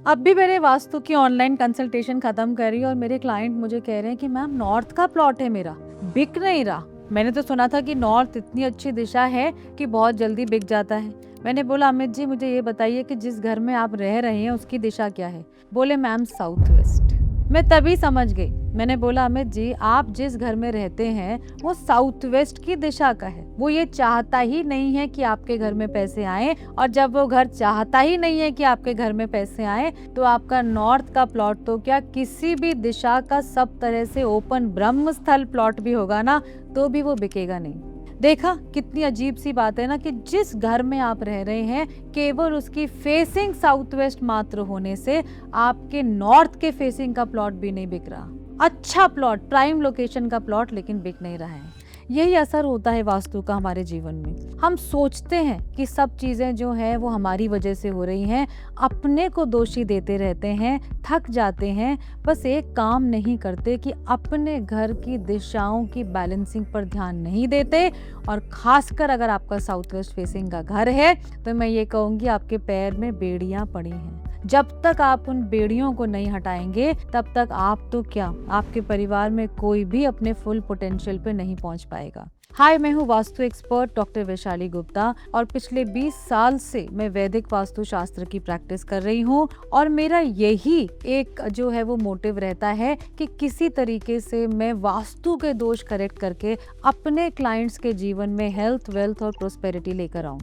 अब भी मैंने वास्तु की ऑनलाइन कंसल्टेशन खत्म करी और मेरे क्लाइंट मुझे कह रहे हैं कि मैम नॉर्थ का प्लॉट है मेरा, बिक नहीं रहा। मैंने तो सुना था कि नॉर्थ इतनी अच्छी दिशा है कि बहुत जल्दी बिक जाता है। मैंने बोला अमित जी मुझे ये बताइए कि जिस घर में आप रह रहे हैं उसकी दिशा क्या है? बोले मैम साउथ वेस्ट। मैं तभी समझ गई। मैंने बोला अमित जी आप जिस घर में रहते हैं वो साउथ वेस्ट की दिशा का है। वो ये चाहता ही नहीं है कि आपके घर में पैसे आए, और जब वो घर चाहता ही नहीं है कि आपके घर में पैसे आए तो आपका नॉर्थ का प्लॉट तो क्या किसी भी दिशा का सब तरह से ओपन ब्रह्म स्थल प्लॉट भी होगा ना तो भी वो बिकेगा नहीं। देखा कितनी अजीब सी बात है ना कि जिस घर में आप रह रहे हैं केवल उसकी फेसिंग साउथ वेस्ट मात्र होने से आपके नॉर्थ के फेसिंग का प्लॉट भी नहीं बिक रहा। अच्छा प्लॉट, प्राइम लोकेशन का प्लॉट, लेकिन बिक नहीं रहा है। यही असर होता है वास्तु का हमारे जीवन में। हम सोचते हैं कि सब चीजें जो है वो हमारी वजह से हो रही हैं, अपने को दोषी देते रहते हैं, थक जाते हैं, बस एक काम नहीं करते कि अपने घर की दिशाओं की बैलेंसिंग पर ध्यान नहीं देते। और खासकर अगर आपका साउथ वेस्ट फेसिंग का घर है तो मैं ये कहूँगी आपके पैर में बेड़ियां पड़ी हैं। जब तक आप उन बेड़ियों को नहीं हटाएंगे तब तक आप तो क्या, आपके परिवार में कोई भी अपने फुल पोटेंशियल पे नहीं पहुंच पाएगा। हाय, मैं हूँ वास्तु एक्सपर्ट डॉक्टर वैशाली गुप्ता और पिछले 20 साल से मैं वैदिक वास्तु शास्त्र की प्रैक्टिस कर रही हूँ। और मेरा यही एक जो है वो मोटिव रहता है कि किसी तरीके से मैं वास्तु के दोष करेक्ट करके अपने क्लाइंट्स के जीवन में हेल्थ, वेल्थ और प्रोस्पेरिटी लेकर आऊँ।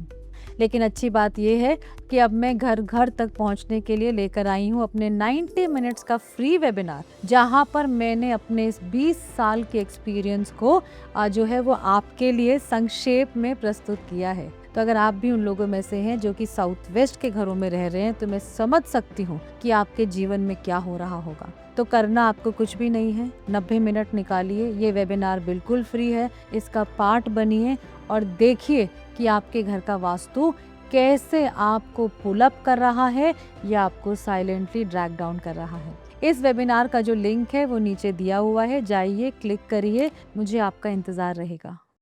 लेकिन अच्छी बात यह है कि अब मैं घर घर तक पहुंचने के लिए लेकर आई हूं अपने 90 मिनट्स का फ्री वेबिनार, जहां पर मैंने अपने इस 20 साल के एक्सपीरियंस को जो है वो आपके लिए संक्षेप में प्रस्तुत किया है। तो अगर आप भी उन लोगों में से हैं जो कि साउथ वेस्ट के घरों में रह रहे हैं तो मैं समझ सकती हूँ कि आपके जीवन में क्या हो रहा होगा। तो करना आपको कुछ भी नहीं है, 90 मिनट निकालिए। ये वेबिनार बिल्कुल फ्री है, इसका पार्ट बनिए और देखिए कि आपके घर का वास्तु कैसे आपको पुल अप कर रहा है या आपको साइलेंटली ड्रैग डाउन कर रहा है। इस वेबिनार का जो लिंक है वो नीचे दिया हुआ है, जाइए क्लिक करिए, मुझे आपका इंतजार रहेगा।